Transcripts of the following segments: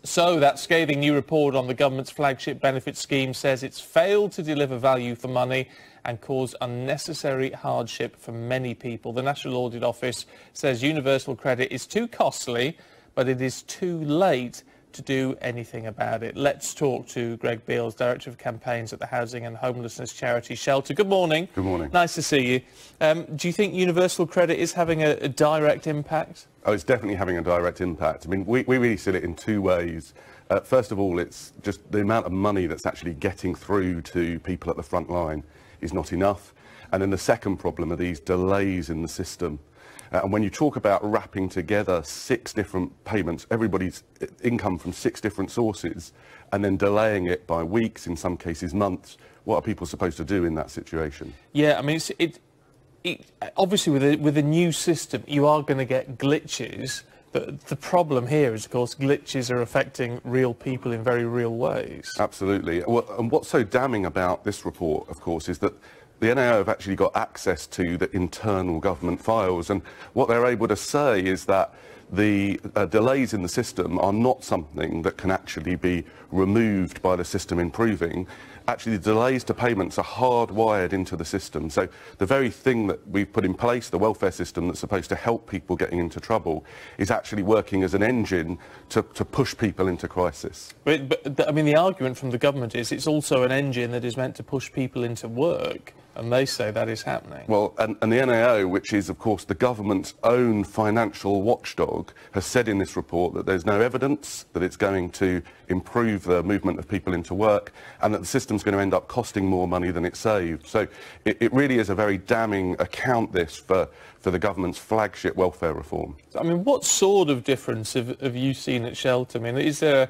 So that scathing new report on the government's flagship benefit scheme says it's failed to deliver value for money and cause unnecessary hardship for many people. The National Audit Office says universal credit is too costly, but it is too late to do anything about it. Let's talk to Greg Beals, Director of Campaigns at the Housing and Homelessness charity Shelter. Good morning. Good morning. Nice to see you. Do you think universal credit is having a direct impact? Oh, it's definitely having a direct impact. I mean, we really see it in two ways. First of all, it's just the amount of money that's actually getting through to people at the front line is not enough. And then the second problem are these delays in the system. And when you talk about wrapping together 6 different payments, everybody's income from 6 different sources, and then delaying it by weeks, in some cases months, what are people supposed to do in that situation? Yeah, I mean, obviously with a new system, you are going to get glitches. But the problem here is, of course, glitches are affecting real people in very real ways. Absolutely. Well, and what's so damning about this report, of course, is that the NAO have actually got access to the internal government files, and what they're able to say is that the delays in the system are not something that can actually be removed by the system improving. Actually, the delays to payments are hardwired into the system. So the very thing that we've put in place, the welfare system that's supposed to help people getting into trouble, is actually working as an engine to push people into crisis. But I mean, the argument from the government is it's also an engine that is meant to push people into work, and they say that is happening. Well, and the NAO, which is, of course, the government's own financial watchdog, has said in this report that there's no evidence that it's going to improve the movement of people into work, and that the system's going to end up costing more money than it saved. So it really is a very damning account, this, for the government's flagship welfare reform. I mean, what sort of difference have you seen at Shelter? I mean, is there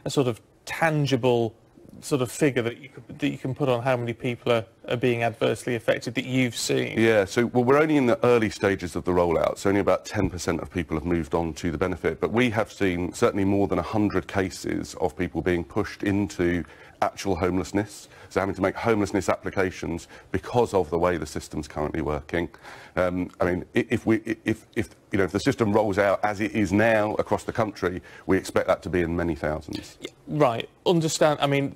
a sort of tangible sort of figure that you can put on how many people are being adversely affected that you've seen? Yeah, so we're only in the early stages of the rollout, so only about 10% of people have moved on to the benefit, but we have seen certainly more than 100 cases of people being pushed into actual homelessness, so having to make homelessness applications because of the way the system's currently working. I mean, if the system rolls out as it is now across the country, we expect that to be in many thousands. Right, understand. I mean,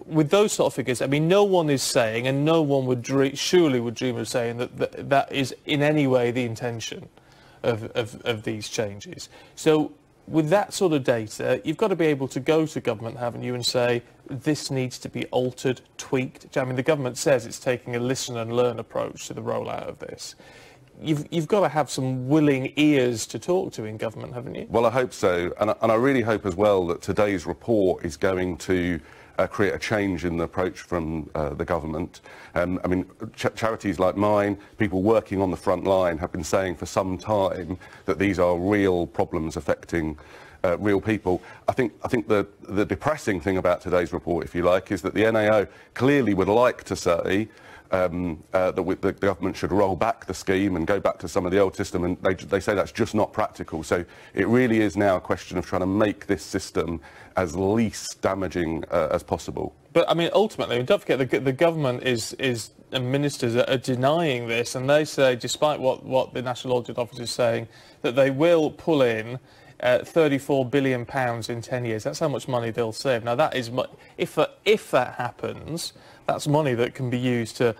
with those sort of figures, I mean, no one is saying, and no one would surely would dream of saying that is in any way the intention of these changes. So with that sort of data, you've got to be able to go to government, haven't you, and say, this needs to be altered, tweaked. I mean, the government says it's taking a listen and learn approach to the rollout of this. You've got to have some willing ears to talk to in government, haven't you? Well, I hope so, and I really hope as well that today's report is going to create a change in the approach from the government. I mean, charities like mine, people working on the front line, have been saying for some time that these are real problems affecting real people. I think the depressing thing about today's report, if you like, is that the NAO clearly would like to say that the government should roll back the scheme and go back to some of the old system, and they say that's just not practical. So it really is now a question of trying to make this system as least damaging as possible. But I mean, ultimately, don't forget the government and ministers are denying this, and they say, despite what the National Audit Office is saying, that they will pull in £34 billion in 10 years. That's how much money they'll save. Now, that is, if that happens, that's money that can be used to,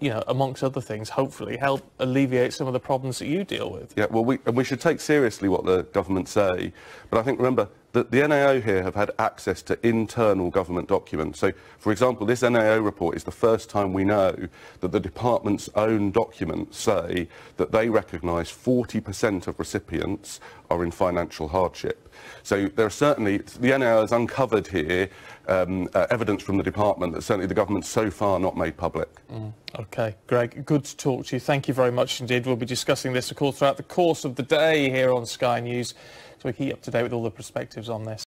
you know, amongst other things, hopefully help alleviate some of the problems that you deal with. Yeah, well, we should take seriously what the government say, but I think, remember, that the NAO here have had access to internal government documents. So, for example, this NAO report is the first time we know that the department's own documents say that they recognise 40% of recipients are in financial hardship. So there are certainly, the NAO has uncovered here evidence from the department that certainly the government's so far not made public. OK, Greg, good to talk to you. Thank you very much indeed. We'll be discussing this, of course, throughout the course of the day here on Sky News, so we keep up to date with all the perspectives on this.